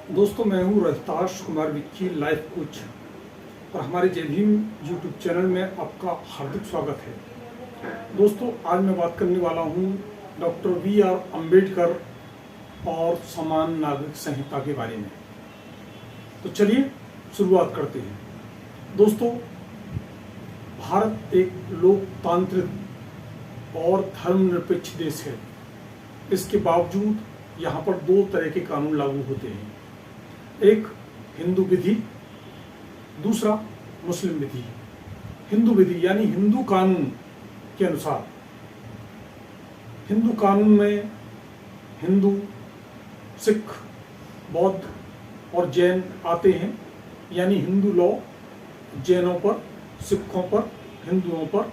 दोस्तों, मैं हूँ रोहिताश कुमार विक्की, लाइफ कोच, और हमारे जय भीम यूट्यूब चैनल में आपका हार्दिक स्वागत है। दोस्तों, आज मैं बात करने वाला हूँ डॉक्टर B.R. अम्बेडकर और समान नागरिक संहिता के बारे में। तो चलिए शुरुआत करते हैं। दोस्तों, भारत एक लोकतांत्रिक और धर्मनिरपेक्ष देश है। इसके बावजूद यहाँ पर दो तरह के कानून लागू होते हैं, एक हिंदू विधि, दूसरा मुस्लिम विधि। हिंदू विधि यानी हिंदू कानून के अनुसार, हिंदू कानून में हिंदू, सिख, बौद्ध और जैन आते हैं, यानी हिंदू लॉ जैनों पर, सिखों पर, हिंदुओं पर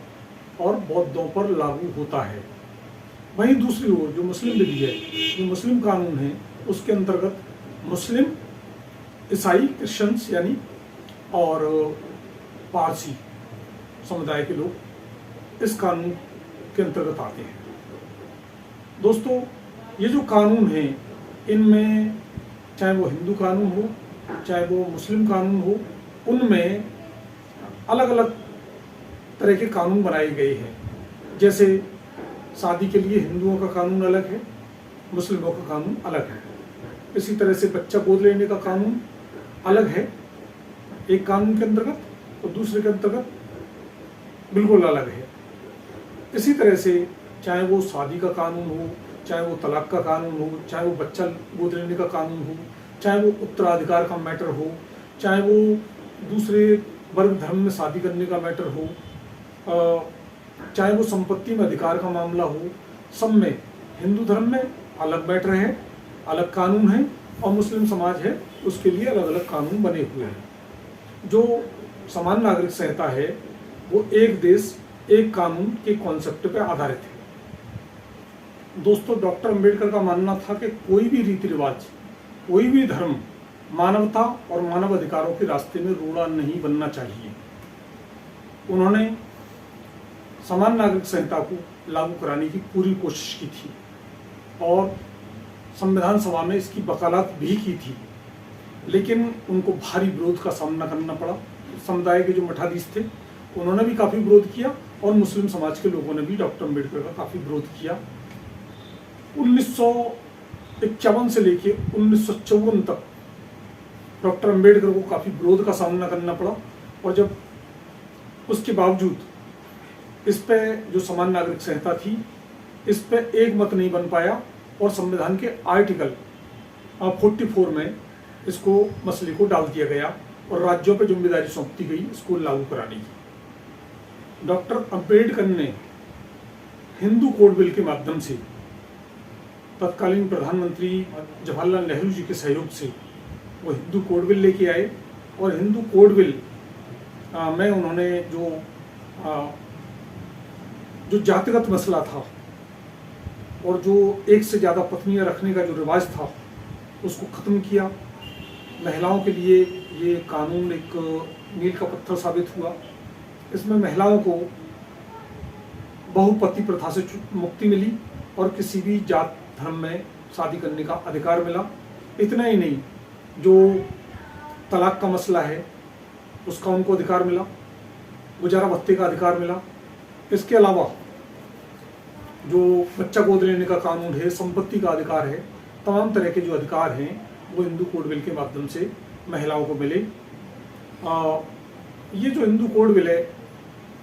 और बौद्धों पर लागू होता है। वहीं दूसरी ओर जो मुस्लिम विधि है, जो मुस्लिम कानून है, उसके अंतर्गत मुस्लिम, ईसाई, क्रिश्चियंस यानी और पारसी समुदाय के लोग इस कानून के अंतर्गत आते हैं। दोस्तों, ये जो कानून है, इनमें चाहे वो हिंदू कानून हो, चाहे वो मुस्लिम कानून हो, उनमें अलग अलग तरह के कानून बनाए गए हैं। जैसे शादी के लिए हिंदुओं का कानून अलग है, मुस्लिमों का कानून अलग है। इसी तरह से बच्चा गोद लेने का कानून अलग है एक कानून के अंतर्गत, और दूसरे के अंतर्गत बिल्कुल अलग है। इसी तरह से चाहे वो शादी का कानून हो, चाहे वो तलाक का कानून हो, चाहे वो बच्चा गोद लेने का कानून हो, चाहे वो उत्तराधिकार का मैटर हो, चाहे वो दूसरे वर्ग धर्म में शादी करने का मैटर हो, चाहे वो संपत्ति में अधिकार का मामला हो, सब में हिंदू धर्म में अलग मैटर है, अलग कानून है, और मुस्लिम समाज है, उसके लिए अलग अलग कानून बने हुए हैं। जो समान नागरिक संहिता है, वो एक देश एक कानून के कॉन्सेप्ट पर आधारित है। दोस्तों, डॉक्टर अम्बेडकर का मानना था कि कोई भी रीति रिवाज, कोई भी धर्म मानवता और मानव अधिकारों के रास्ते में रोड़ा नहीं बनना चाहिए। उन्होंने समान नागरिक संहिता को लागू कराने की पूरी कोशिश की थी और संविधान सभा में इसकी वकालत भी की थी, लेकिन उनको भारी विरोध का सामना करना पड़ा। समुदाय के जो मठाधीश थे, उन्होंने भी काफ़ी विरोध किया, और मुस्लिम समाज के लोगों ने भी डॉक्टर अम्बेडकर का काफ़ी विरोध किया। 1951 से लेकर 1954 तक डॉक्टर अम्बेडकर को काफ़ी विरोध का सामना करना पड़ा, और जब उसके बावजूद इस पे जो समान नागरिक संहिता थी, इस पे एक मत नहीं बन पाया, और संविधान के आर्टिकल 44 में इसको मसले को डाल दिया गया और राज्यों पर जिम्मेदारी सौंप दी गई इसको लागू कराने की। डॉक्टर अम्बेडकर ने हिंदू कोड बिल के माध्यम से तत्कालीन प्रधानमंत्री जवाहरलाल नेहरू जी के सहयोग से वो हिंदू कोड बिल लेके आए, और हिंदू कोड बिल में उन्होंने जो जातिगत मसला था और जो एक से ज़्यादा पत्नियां रखने का जो रिवाज था, उसको ख़त्म किया। महिलाओं के लिए ये कानून एक मील का पत्थर साबित हुआ। इसमें महिलाओं को बहुपति प्रथा से मुक्ति मिली और किसी भी जात धर्म में शादी करने का अधिकार मिला। इतना ही नहीं, जो तलाक का मसला है उसका उनको अधिकार मिला, गुजारा भत्ते का अधिकार मिला। इसके अलावा जो बच्चा गोद लेने का कानून है, संपत्ति का अधिकार है, तमाम तरह के जो अधिकार हैं वो हिंदू कोड बिल के माध्यम से महिलाओं को मिले। ये जो हिंदू कोड बिल है,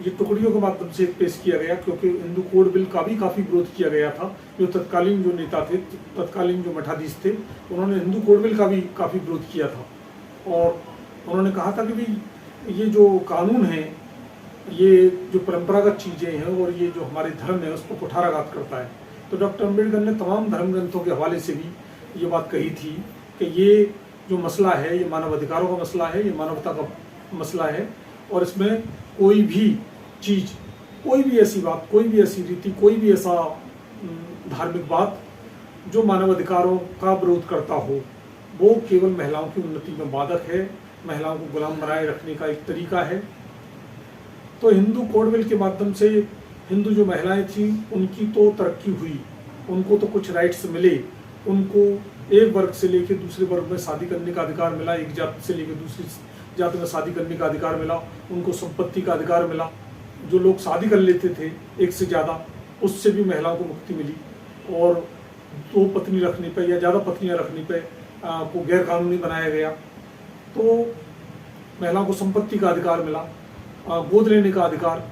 ये टुकड़ियों के माध्यम से पेश किया गया, क्योंकि हिंदू कोड बिल का भी काफ़ी विरोध किया गया था। जो तत्कालीन जो नेता थे, तत्कालीन जो मठाधीश थे, उन्होंने हिंदू कोड बिल का भी काफ़ी विरोध किया था, और उन्होंने कहा था कि भाई ये जो कानून है, ये जो परंपरागत चीज़ें हैं और ये जो हमारे धर्म है, उसको कुठाराघात करता है। तो डॉक्टर अम्बेडकर ने तमाम धर्म ग्रंथों के हवाले से भी ये बात कही थी कि ये जो मसला है, ये मानव अधिकारों का मसला है, ये मानवता का मसला है, और इसमें कोई भी चीज़, कोई भी ऐसी बात, कोई भी ऐसी रीति, कोई भी ऐसा धार्मिक बात जो मानव अधिकारों का विरोध करता हो, वो केवल महिलाओं की उन्नति में बाधक है, महिलाओं को गुलाम बनाए रखने का एक तरीका है। तो हिंदू कोड बिल के माध्यम से हिंदू जो महिलाएं थी, उनकी तो तरक्की हुई, उनको तो कुछ राइट्स मिले, उनको एक वर्ग से लेकर दूसरे वर्ग में शादी करने का अधिकार मिला, एक जाति से लेकर दूसरी जाति में शादी करने का अधिकार मिला, उनको संपत्ति का अधिकार मिला। जो लोग शादी कर लेते थे एक से ज़्यादा, उससे भी महिलाओं को मुक्ति मिली। और 2 पत्नी रखने पर या ज़्यादा पत्नियां रखने पर को गैर कानूनी बनाया गया। तो महिलाओं को संपत्ति का अधिकार मिला, गोद लेने का अधिकार,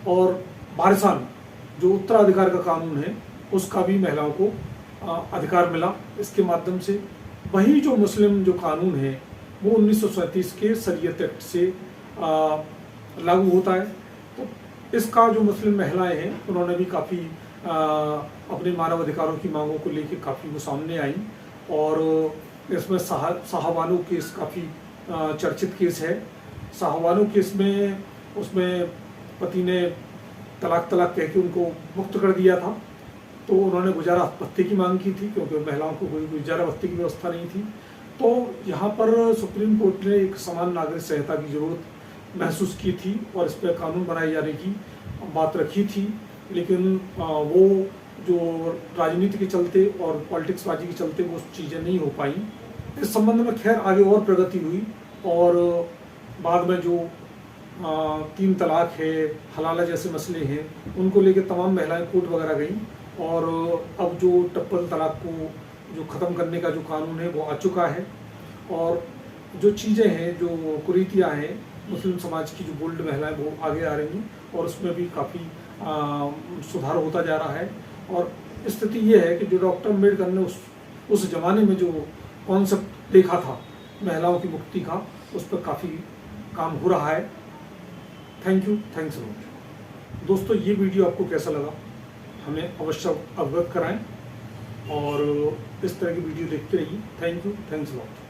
और वारिसान जो उत्तराधिकार का कानून है उसका भी महिलाओं को अधिकार मिला। इसके माध्यम से वही जो मुस्लिम जो कानून है वो 1937 के शरीयत एक्ट से लागू होता है। तो इसका जो मुस्लिम महिलाएं हैं उन्होंने भी काफ़ी अपने मानव अधिकारों की मांगों को लेकर काफ़ी वो सामने आई। और इसमें शाहबानो केस काफ़ी चर्चित केस है। शाहबानो केस में उसमें पति ने तलाक कह के उनको मुक्त कर दिया था। तो उन्होंने गुजारा भत्ते की मांग की थी क्योंकि महिलाओं को कोई गुजारा भत्ते की व्यवस्था नहीं थी। तो यहाँ पर सुप्रीम कोर्ट ने एक समान नागरिक संहिता की जरूरत महसूस की थी और इस पर कानून बनाए जाने की बात रखी थी। लेकिन वो जो राजनीति के चलते और पॉलिटिक्सबाजी के चलते वो चीज़ें नहीं हो पाई। इस संबंध में खैर आगे और प्रगति हुई और बाद में जो 3 तलाक है, हलाला जैसे मसले हैं, उनको लेकर तमाम महिलाएं कोर्ट वगैरह गई। और अब जो ट्रिपल तलाक को जो ख़त्म करने का जो कानून है वो आ चुका है। और जो चीज़ें हैं, जो कुरीतियाँ हैं मुस्लिम समाज की, जो बोल्ड महिलाएं वो आगे आ रही हैं और उसमें भी काफ़ी सुधार होता जा रहा है। और स्थिति ये है कि जो डॉक्टर अम्बेडकर ने उस ज़माने में जो कॉन्सेप्ट देखा था महिलाओं की मुक्ति का, उस पर काफ़ी काम हो रहा है। Thank you, thanks a lot. दोस्तों, ये वीडियो आपको कैसा लगा हमें अवश्य अवगत कराएं और इस तरह की वीडियो देखते रहिए। Thank you, thanks a lot.